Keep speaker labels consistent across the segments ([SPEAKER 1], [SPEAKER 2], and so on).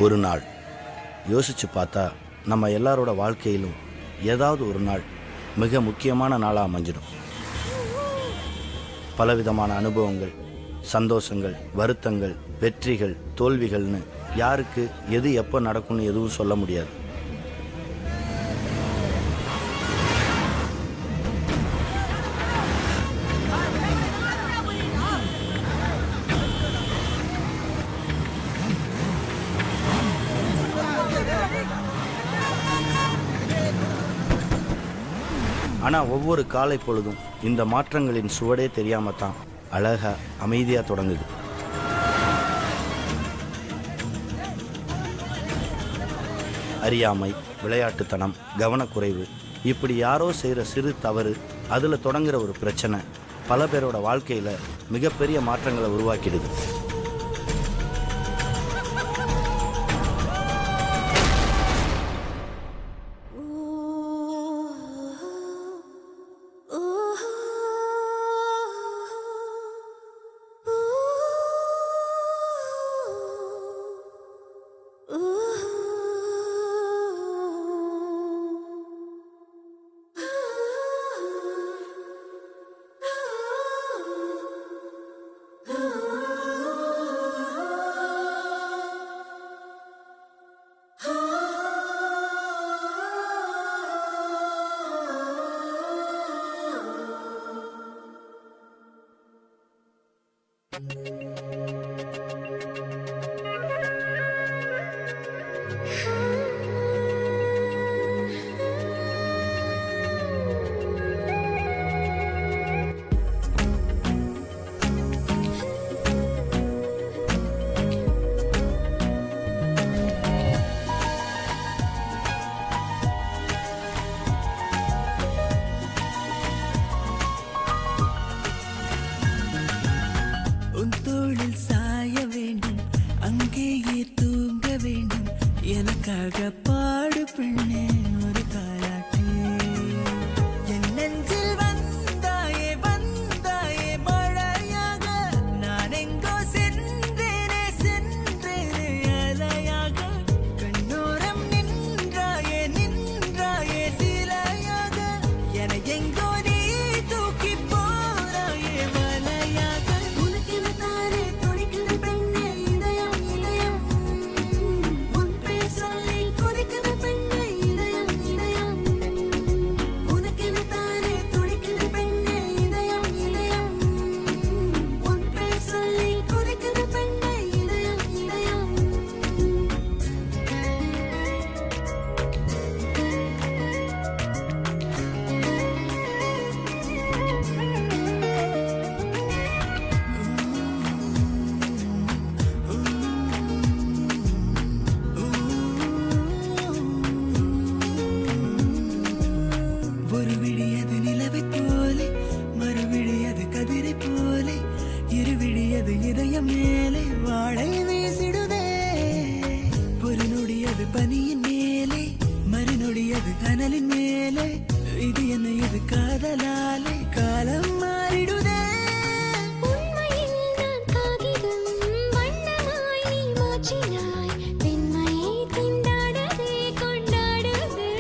[SPEAKER 1] ஒரு நாள் யோசித்து பார்த்தா நம்ம எல்லாரோட வாழ்க்கையிலும் ஏதாவது ஒரு நாள் மிக முக்கியமான நாளாக அமைஞ்சிடும். பலவிதமான அனுபவங்கள், சந்தோஷங்கள், வருத்தங்கள், வெற்றிகள், தோல்விகள்னு யாருக்கு எது எப்போ நடக்கும்னு எதுவும் சொல்ல முடியாது. ஆனால் ஒவ்வொரு காலை பொழுதும் இந்த மாற்றங்களின் சுவடே தெரியாமல் தான் அழகா அமைதியாக தொடங்குது. அறியாமை, விளையாட்டுத்தனம், கவனக்குறைவு, இப்படி யாரோ செய்கிற சிறு தவறு, அதில் தொடங்குற ஒரு பிரச்சனை பல பேரோட வாழ்க்கையில் மிகப்பெரிய மாற்றங்களை உருவாக்கிடுது.
[SPEAKER 2] பாடு பெண்ணே ஒரு தாலாட்டு என் நெஞ்சில் வந்தாயே வந்தாயே மழையாக நான் எங்கோ சென்றேனே சென்றேனே அலையாக கண்ணோரம் நின்றாயே நின்றாயே சிலையாக என எங்கோ நீ தூக்கி போறாயே வலையாக உனக்கென தானே துடிக்கிற பெண்ணே இதயம் இதயம் உன் பேர் சொல்லி கொதிக்கிற பெண்ணே இதயம் இதயம் உனக்கென தானே துடிக்கிற பெண்ணே இதயம் இதயம் உன் பேர் சொல்லி கொதிக்கிற பெண்ணே இதயம் இதயம் ஒரு விடியது நிலவை போலே மறுவிடியது கதிரை போலே இருவிடியது இதயம் மேலே வாழை வீசிடுதே ஒரு நொடியது பனியின் மேலே மறுநொடியது கனலின் மேலே இது என்ன இது காதலாலே காலம் மாறிடுதே உண்மையில் நான் காகிதம் வண்ணமாய் நீ மாற்றினாய் பெண்மையை திண்டாடவே கொண்டாடுவே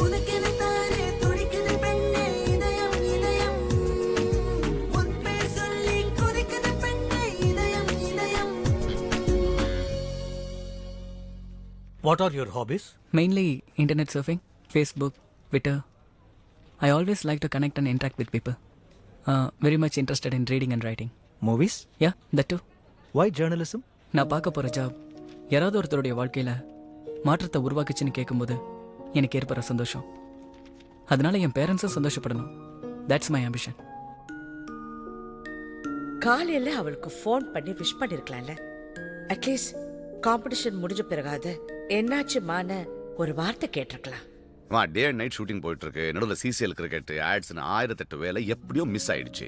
[SPEAKER 2] உனக்கென தானே துடிக்கிற பெண்ணே இதயம் இதயம் உன் பேர் சொல்லி கொதிக்கிற பெண்ணே இதயம் இதயம்
[SPEAKER 3] What are your hobbies?
[SPEAKER 4] Mainly internet surfing, Facebook, Twitter. I always like to connect and interact with people. Very much interested in reading and writing.
[SPEAKER 3] Movies?
[SPEAKER 4] Yeah, that too.
[SPEAKER 3] Why journalism?
[SPEAKER 4] நான் பார்க்க போகிற job யாராவது ஒருத்தருடைய வாழ்க்கையில் மாற்றத்தை உருவாக்குச்சுன்னு கேட்கும்போது எனக்கு ஏற்படுற சந்தோஷம். அதனால என் பேரண்ட்ஸும் சந்தோஷப்படணும். That's my ambition.
[SPEAKER 5] காலையில அவளுக்கு ஃபோன் பண்ணி விஷ் பண்ணிருக்கலாம்ல. அட்லீஸ்ட் காம்படிஷன் முடிஞ்ச பிறகாது என்னாச்சுமான ஒரு வார்த்தை கேட்டிருக்கலாம்.
[SPEAKER 6] டே அண்ட் நைட் ஷூட்டிங் போயிட்டு இருக்கு. நடுவில் சிசிஎல் கிரிக்கெட் ஆட்ஸ்னு 1008 வேலை எப்படியோ மிஸ் ஆயிடுச்சு.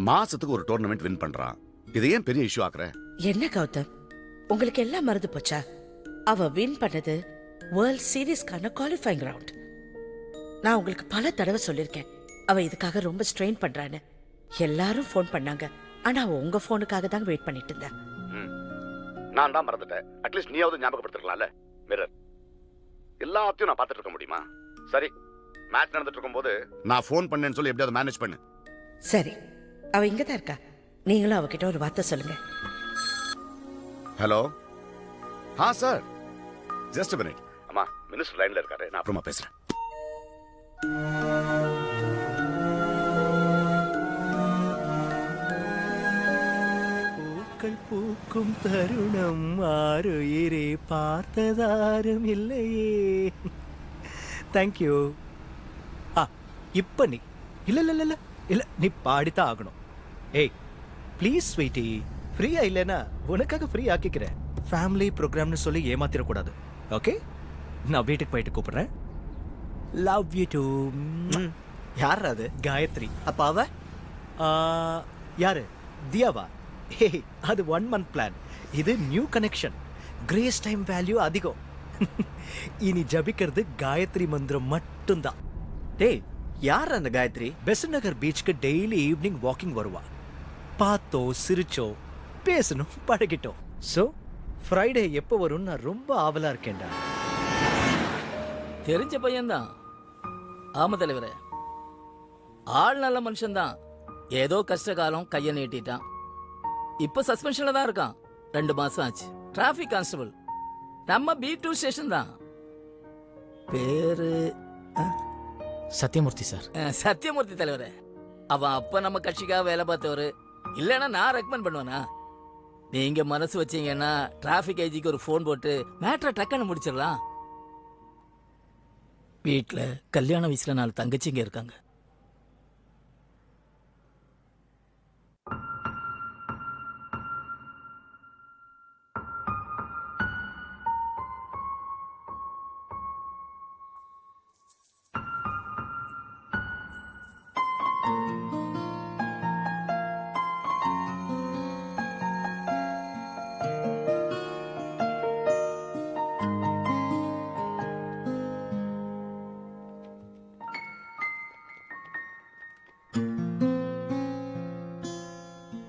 [SPEAKER 6] மாசத்துக்கு ஒரு டோர்னமெண்ட் வின் பண்றான். இதை ஏன் பெரிய இஷ்யூ ஆக்குற?
[SPEAKER 5] என்ன கௌதம், உங்களுக்கு எல்லாம் மறந்து போச்சா? அவ வின் பண்ணது வேர்ல்ட் சீரீஸ்க்கான குவாலிஃபைங் ரவுண்ட். நான் உங்களுக்கு பல தடவை சொல்லியிருக்கேன், அவ இதுக்காக ரொம்ப ஸ்ட்ரெயின் பண்றான்னு. எல்லாரும் ஃபோன் பண்ணாங்க, ஆனா அவ உங்க ஃபோனுக்காக தான் வெயிட் பண்ணிட்டு இருந்தா.
[SPEAKER 6] நான் தான் மறந்துட்டேன். அட்லீஸ்ட் நீயாவது ஞாபகப்படுத்திருக்கலாம்ல. மிரர் எல்லாத்தையும் நான் பார்த்துட்டு இருக்க முடியுமா? சரி, மேட்ச் நடந்துட்டு இருக்கும்போது நான் ஃபோன் பண்ணேன்னு சொல்லி எப்படியாவது மேனேஜ் பண்ணு.
[SPEAKER 5] சரி, அவ இங்க தான் இருக்கா. நீங்களும் அவகிட்ட ஒரு வார்த்தை சொல்லுங்க.
[SPEAKER 6] ஹலோ. Sir, just minute. அம்மா, மினிஸ்டர் லைன்ல இருக்காரு, நான் அப்புறமா பேசுறேன்.
[SPEAKER 3] பூக்கள் பூக்கும் தருணம் ஆறுயிரே பார்த்ததாரும் இல்லையே. தேங்க்யூ. இப்ப நீ இல்ல இல்ல இல்ல இல்ல நீ பாடித்தான் ஆகணும். ஏய் ப்ளீஸ் ஸ்வீட்டி, ஃப்ரீயா இல்லைன்னா உனக்காக ஃப்ரீ ஆக்கிக்கிறேன். ஃபேமிலி ப்ரோக்ராம்னு சொல்லி ஏமாத்திடக்கூடாது. ஓகே, நான் வீட்டுக்கு போயிட்டு கூப்பிடுறேன். Love you too.
[SPEAKER 7] யார் அது?
[SPEAKER 3] காயத்ரி.
[SPEAKER 7] அப்ப அவ
[SPEAKER 3] யாரு? தியாவா? ஹே, அது 1 month பிளான். இது new connection. Grace time value அதிகம். இனி ஜபிக்கிறது காயத்ரி மந்திரம் மட்டும்தான்.
[SPEAKER 7] டேய், யார் அந்த காயத்ரி?
[SPEAKER 3] பெசன்ட் நகர் பீச்சுக்கு டெய்லி ஈவினிங் வாக்கிங் வருவா. பார்த்தோ சிரிச்சோ பேசணும் பழகிட்டோம். ஸோ ஃப்ரைடே எப்போ வரும்னு நான் ரொம்ப ஆவலா இருக்கேன்டா.
[SPEAKER 8] தெரிஞ்ச பையன்தான். ஆமா தலைவரே, ஆள் நல்ல மனுஷன்தான். ஏதோ கஷ்ட காலம் கையை நீட்டிட்டான். இப்ப சஸ்பென்ஷன்ல தான் இருக்கான். 2 மாசம் ஆச்சு. Traffic constable. நம்ம B2 ஸ்டேஷன் தான். பேரு
[SPEAKER 9] சத்யமூர்த்தி சார்.
[SPEAKER 8] சத்யமூர்த்தி தலைவரே. அவன் அப்ப நம்ம கட்சிக்காக வேலை பார்த்தவரு. இல்லைன்னா நான் ரெக்கமெண்ட் பண்ணுவேனா? நீங்க மனசு வச்சீங்கன்னா டிராபிக் ஐஜிக்கு ஒரு ஃபோன் போட்டு மேட்ரை டக்குன்னு முடிச்சிடலாம். வீட்டுல கல்யாண வயசுல 4 தங்கச்சிங்க இருக்காங்க.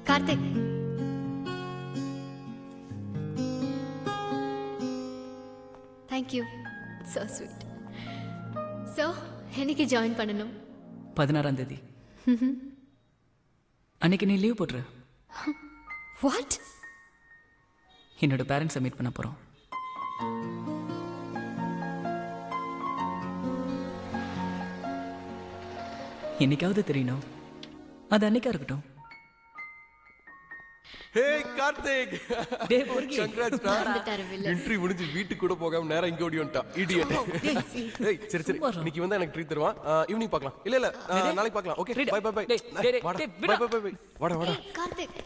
[SPEAKER 10] Karthik, thank you, so sweet. So என்னைக்கு ஜாயின் பண்ணணும்?
[SPEAKER 4] 16ஆம் தேதி. அன்னைக்கு நீ லீவ் போட்டுரு.
[SPEAKER 10] What?
[SPEAKER 4] என்னோட பேரண்ட்ஸை மீட் பண்ண போறோம். என்னைக்காவது தெரியணும், அது அன்னைக்கா இருக்கட்டும்.
[SPEAKER 11] ஹே கார்த்திக்,
[SPEAKER 4] டேய் பொறுக்கி.
[SPEAKER 11] கங்க்ராட்ஸ் டா.
[SPEAKER 10] வந்துட்டாரு வில்லன்.
[SPEAKER 11] என்ட்ரி முடிஞ்சு வீட்டுக்கு கூட போகாம நேரா இங்க ஓடி வந்துட்டான். இடியட். ஏய் சரி சரி, இன்னைக்கு வந்தா எனக்கு ட்ரீட் தருவான். ஈவினிங் பார்க்கலாம். இல்ல இல்ல, நாளைக்கு பார்க்கலாம். Okay, bye bye bye. வாடா பை பை பை. வாடா வாடா.
[SPEAKER 10] கார்த்திக்,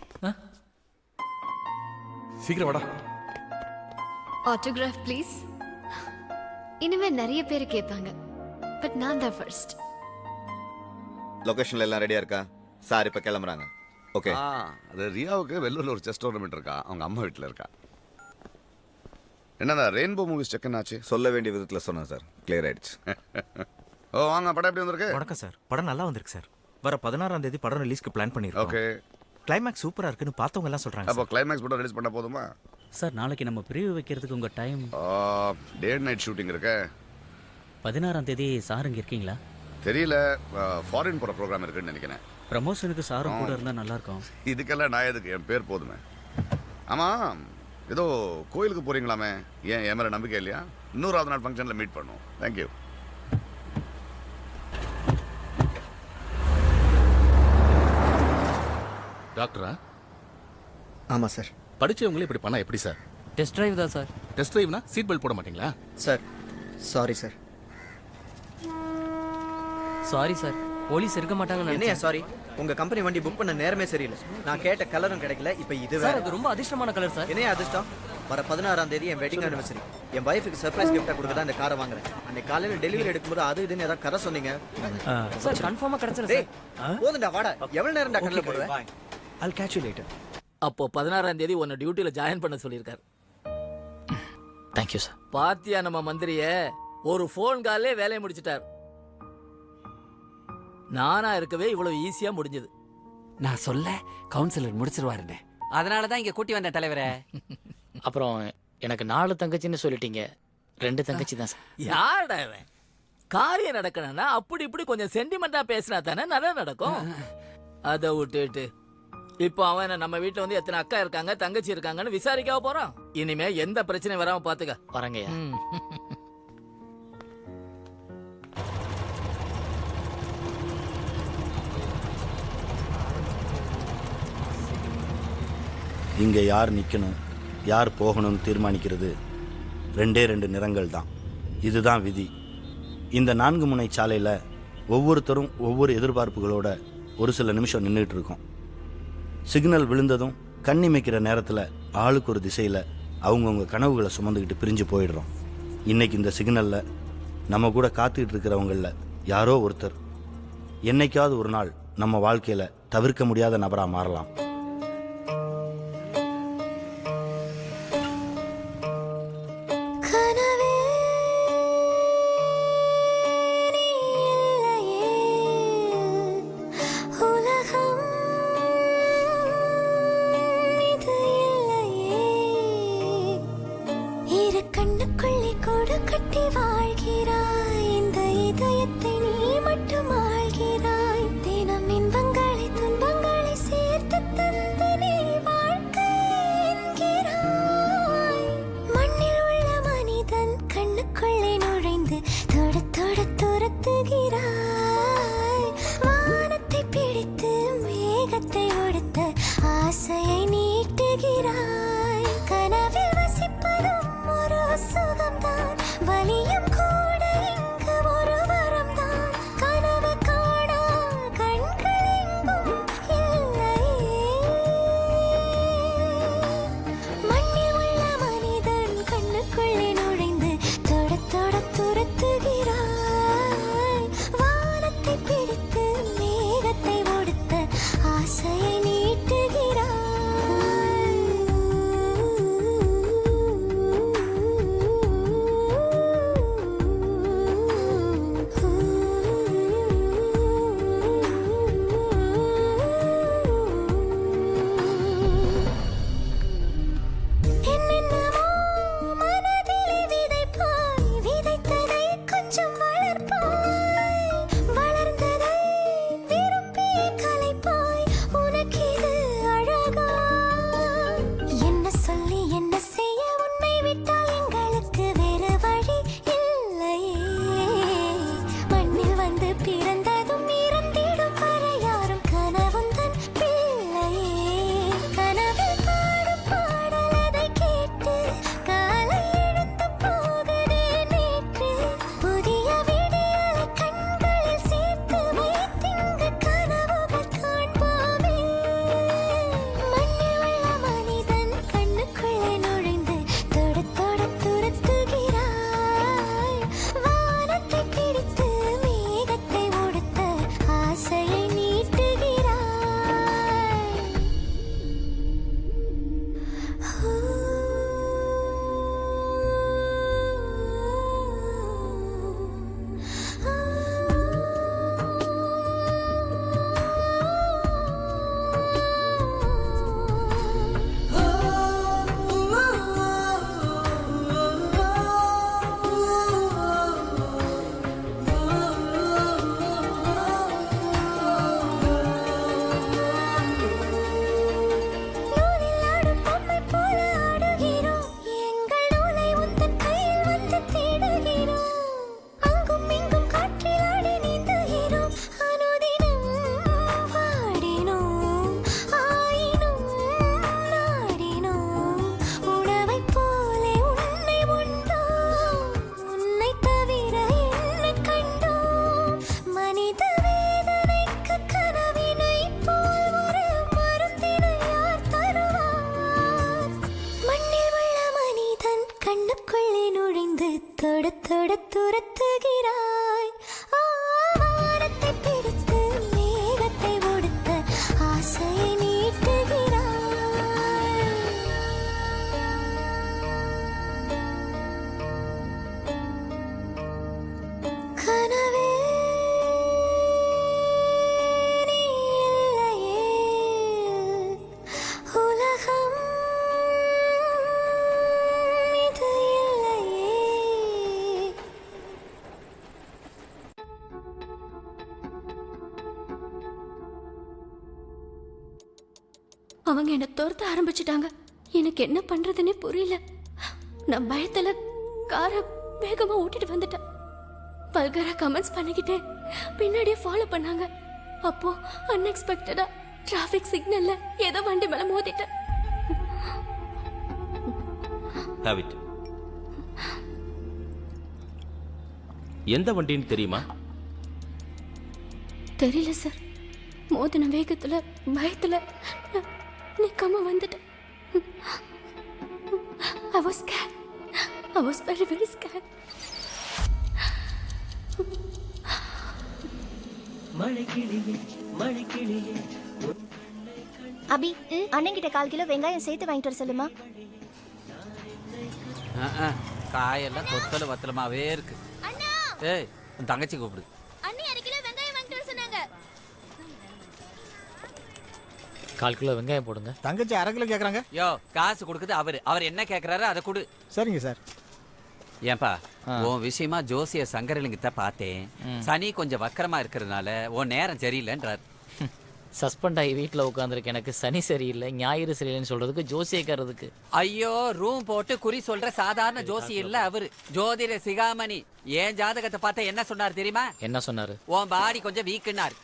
[SPEAKER 11] சீக்கிரம் வாடா.
[SPEAKER 10] Autograph please. இனிமே நிறைய பேர் கேட்பாங்க, பட் நான் தான் ஃபர்ஸ்ட்.
[SPEAKER 7] லொகேஷன்ல எல்லாம் ரெடியா இருக்கா? சார் இப்ப கிளம்புறாங்க. ஓகே.
[SPEAKER 6] அது ரியாவுக்கு வெள்ளூர்ல ஒரு செஸ் டோர்னமெண்ட் இருக்கா. அவங்க அம்மா வீட்டில் இருக்கா. என்னடா ரெயின்போ மூவிஸ் செக் என்னாச்சு?
[SPEAKER 7] சொல்ல வேண்டிய விதத்துல சொன்னேன் சார், கிளியர் ஆயிடுச்சு.
[SPEAKER 6] ஓ வாங்க, படம் எப்படி வந்திருக்கு?
[SPEAKER 9] வணக்கம் சார். படம் நல்லா வந்திருக்கு சார். வர 16ஆம் தேதி படம் ரிலீஸ்க்கு பிளான் பண்ணிருக்கோம்.
[SPEAKER 6] ஓகே.
[SPEAKER 9] கிளைமேக்ஸ் சூப்பரா இருக்குன்னு பார்த்தவங்க எல்லாம் சொல்றாங்க.
[SPEAKER 6] அப்போ கிளைமேக்ஸ் மட்டும் ரிலீஸ் பண்ணா போதுமா?
[SPEAKER 9] சார் நாளைக்கு நம்ம ப்ரீவியூ வைக்கிறதுக்கு உங்க time
[SPEAKER 6] day and night shooting இருக்கு.
[SPEAKER 9] 16ஆம் தேதி சார் இங்க இருக்கீங்களா?
[SPEAKER 6] தெரியல, ஃபாரின் போகிற ப்ரோக்ராம் இருக்குன்னு நினைக்கிறேன்.
[SPEAKER 9] ப்ரமோஷனுக்கு சாரும் கூட இருந்தா நல்லா இருக்கும்.
[SPEAKER 6] இதுக்கெல்லாம் நான் எதுக்கு, என் பேர் போதுமே. ஆமாம், ஏதோ கோயிலுக்கு போறீங்களாமே, ஏன் என் மேலே நம்பிக்கை இல்லையா? இன்னொரு நாள் ஃபங்க்ஷனில் மீட் பண்ணுவோம். தேங்க்யூ.
[SPEAKER 12] டாக்டரா?
[SPEAKER 7] ஆமா சார்.
[SPEAKER 12] படிச்சவங்களே இப்படி பண்ணா எப்படி சார்?
[SPEAKER 4] டெஸ்ட் டிரைவ் தான் சார்.
[SPEAKER 12] டெஸ்ட் டிரைவ்னா சீட் பெல்ட் போட மாட்டீங்களா?
[SPEAKER 7] Sir sorry sir.
[SPEAKER 4] Sorry sir, police இருக்க மாட்டாங்கன்னு
[SPEAKER 7] என்னையா
[SPEAKER 4] நினைச்சேன்.
[SPEAKER 7] சாரி? உங்க கம்பெனி வண்டி புக் பண்ண நேரமே சரியில்லை. நான் கேட்ட கலரும் கிடைக்கல. இப்ப இது வேற.
[SPEAKER 4] சார் அது ரொம்ப அதிர்ஷ்டமான கலர் சார்.
[SPEAKER 7] என்னையா அதிர்ஷ்டம்? வர 16ஆம் தேதி என் வெட்டிங் ஆனிவர்சரி. என் வைஃபுக்கு சர்ப்ரைஸ் கிஃப்டா கொடுக்க தான் இந்த காரை வாங்குறேன். அன்னைக்கு காலையில டெலிவரி எடுக்கும்போது அது இதுன்னு ஏதாவது கரை சொன்னீங்க.
[SPEAKER 4] சார் கன்ஃபார்மா கிடைச்சிரும்
[SPEAKER 7] டேய்
[SPEAKER 4] சார்.
[SPEAKER 7] போதும்டா, வாடா. எவ்வளவு நேரம்டா கடல்ல போடுவேன்?
[SPEAKER 3] I'll catch you later.
[SPEAKER 8] அப்போ 16ஆம் தேதி உன்னை டியூட்டியில் ஜாயின் பண்ண சொல்லியிருக்காரு. Thank you sir. பாத்தியா நம்ம மந்திரிய ஒரு ஃபோன் காலே வேலையை முடிச்சிட்டார். நானா இருக்கவே இவ்வளவு ஈஸியா முடிஞ்சது.
[SPEAKER 13] நான் சொல்ல கவுன்சிலர் முடிச்சிருவாருன்னு அதனால தான் இங்க கூட்டி வந்த தலைவரே.
[SPEAKER 8] அப்புறம் எனக்கு 4 தங்கச்சின்னு சொல்லிட்டீங்க, 2 தங்கச்சி தான் சார். யாரடா இவன்? காரியம் நடக்கணும்னா அப்படி இப்படி கொஞ்சம் சென்டிமெண்டா பேசினா தானே நல்லா நடக்கும். அதை விட்டுட்டு இப்போ அவன் நம்ம வீட்டுல வந்து எத்தனை அக்கா இருக்காங்க தங்கச்சி இருக்காங்கன்னு விசாரிக்காம போறான். இனிமே எந்த பிரச்சனையும் வராம பாத்துக்க. வரங்க.
[SPEAKER 1] இங்கே யார் நிற்கணும் யார் போகணும்னு தீர்மானிக்கிறது 2 நிறங்கள் தான். இதுதான் விதி. இந்த 4 முனை சாலையில் ஒவ்வொருத்தரும் ஒவ்வொரு எதிர்பார்ப்புகளோட ஒரு சில நிமிஷம் நின்றுட்டு இருக்கோம். சிக்னல் விழுந்ததும் கண்ணிமைக்கிற நேரத்தில் ஆளுக்கு ஒரு திசையில் அவங்கவுங்க கனவுகளை சுமந்துக்கிட்டு பிரிஞ்சு போயிடுறோம். இன்றைக்கி இந்த சிக்னலில் நம்ம கூட காத்துக்கிட்டு இருக்கிறவங்களில் யாரோ ஒருத்தர் என்னைக்காவது ஒரு நாள் நம்ம வாழ்க்கையில் தவிர்க்க முடியாத நபராக மாறலாம்.
[SPEAKER 2] கண்ணுக்குள்ளே கூட கட்டி வாழ்கிறாய், இந்த இதயத்தை நீ மட்டும் ஆள்கிறாய். தினம் இன்பங்களை துன்பங்களை சேர்த்து தந்து நீ வாழ்க்கை என்கிறாய். மண்ணில் உள்ள மனிதன் கண்ணுக்குள்ளே நுழைந்து தொட தொட துரத்துகிறாய். வானத்தை பிடித்து மேகத்தை உடுத்த ஆசையை நீட்டுகிறாய். கனவில் வசிப்பதும் ஒரு சுகம்தான், வலியும் அவங்க என்னை துரத்த ஆரம்பிச்சிட்டாங்க. எனக்கு என்ன பண்றதுன்னே புரியல. நான் பயத்துல காரை வேகமா ஓட்டிட்டு வந்துட்டேன். பல்கரா கமெண்ட்ஸ் பண்ணிக்கிட்டே பின்னாடியே ஃபாலோ பண்ணாங்க. அப்போ அன்எக்ஸ்பெக்டடா டிராஃபிக் சிக்னல்ல ஏதோ வண்டி மேல மோதிட்டேன்.
[SPEAKER 14] ஹேவிட் எந்த வண்டின்னு தெரியுமா?
[SPEAKER 2] தெரியல சார். மோதின வேகத்துல பயத்துல நிக்காம வந்துட்டேன். I was scared. I was very very scared.
[SPEAKER 10] அபி அண்ணன்கிட்ட 1/4 கிலோ வெங்காயம் சேர்த்து வாங்கிட்டு வர சொல்லுமா.
[SPEAKER 13] காயெல்லாம் கொத்தல வத்தலமாவே இருக்கு. ஏய் உன் தங்கச்சி கூப்பிடு.
[SPEAKER 10] அண்ணி 1/2 கிலோ வெங்காயம் வாங்கிட்டு வர சொன்னாங்க.
[SPEAKER 15] 1/4 கிலோ வெங்காயம் போடுங்க.
[SPEAKER 7] தங்கச்சி 1/2 கிலோ கேக்குறாங்க.
[SPEAKER 13] யோ காசு கொடுக்குது அவர் என்ன கேக்குறாரு அதை கொடு.
[SPEAKER 7] சரிங்க சார்.
[SPEAKER 13] ஏன்பா உன் விஷயமா ஜோசிய சங்கரலிங்கத்தை பார்த்தேன். சனி கொஞ்சம் வக்கரமா இருக்கிறதுனால உன் நேரம் சரியில்லைன்றார்.
[SPEAKER 15] சஸ்பெண்ட் ஆகி வீட்டில் உட்காந்துருக்கு. எனக்கு சனி சரியில்லை ஞாயிறு சரியில்லைன்னு சொல்றதுக்கு ஜோசியக்காரதுக்கு.
[SPEAKER 13] ஐயோ ரூம் போட்டு குறி சொல்ற சாதாரண ஜோசி இல்ல அவரு. ஜோதிட சிகாமணி ஏன் ஜாதகத்தை பார்த்த என்ன சொன்னார் தெரியுமா?
[SPEAKER 15] என்ன சொன்னாரு?
[SPEAKER 13] உன் பாடி கொஞ்சம் வீக்குன்னாரு.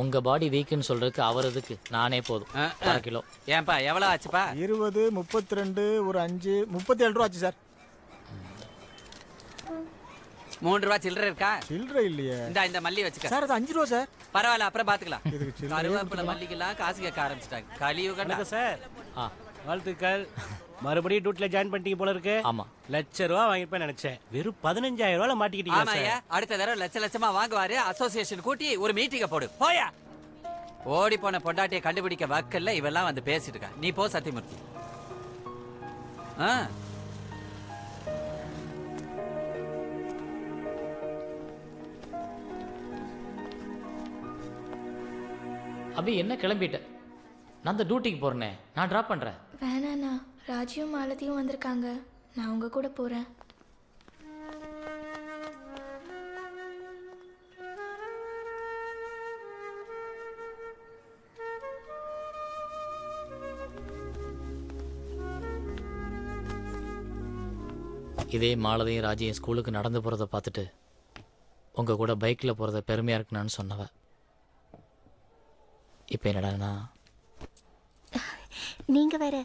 [SPEAKER 15] உங்க பாடி வீக்குன்னு சொல்றதுக்கு அவர் எதுக்கு? நானே போதும். 1/2 கிலோ.
[SPEAKER 13] ஏன்பா எவ்வளவு ஆச்சுப்பா?
[SPEAKER 7] 20, 32, ஒரு 5, 37 ரூபா ஆச்சு சார்.
[SPEAKER 13] 3 ரூபா சில்லறை இருக்கா?
[SPEAKER 7] சில்லறை இல்லையே.
[SPEAKER 13] இந்த மல்லி வச்சுக்க
[SPEAKER 7] சார் அது 5 ரூபா சார்.
[SPEAKER 13] பரவாயில்ல அப்புறம் பாத்துக்கலாம். கருவேப்பிலை மல்லிக்கெல்லாம் காசு கேட்க ஆரம்பிச்சிட்டாங்க. கலியுகண்டா
[SPEAKER 14] சார் வாழ்த்துக்கள். மறுபடியும் டூட்ல ஜாயின் பண்ணிட்டீங்க போல இருக்கு.
[SPEAKER 15] ஆமா.
[SPEAKER 14] ₹1,00,000 வாங்கிப்பேன் நினைச்சேன். வெறும் 15,000 மாட்டிக்கிட்டீங்க.
[SPEAKER 13] ஆமாயா அடுத்த தடவை லட்சமா வாங்குவாரு. அசோசியேஷன் கூட்டி ஒரு மீட்டிங்க போடு. போயா ஓடி போன பொண்டாட்டியை கண்டுபிடிக்க வக்கல்ல இவெல்லாம் வந்து பேசிட்டு இருக்கா. நீ போ சத்தியமூர்த்தி.
[SPEAKER 15] அபி என்ன கிளம்பிட்ட? நான் அந்த டியூட்டிக்கு போறேனே, நான் டிராப் பண்றேன்.
[SPEAKER 2] வேணாண்ணா, ராஜியும் மாலதியும் வந்திருக்காங்க. நான் உங்க கூட போறேன்.
[SPEAKER 15] இதே மாலதியும் ராஜியும் ஸ்கூலுக்கு நடந்து போகிறத பார்த்துட்டு உங்கள் கூட பைக்கில் போகிறத பெருமையாக இருக்குனான்னு சொன்னவ. இப்போ என்னடானா
[SPEAKER 10] நீங்க வேற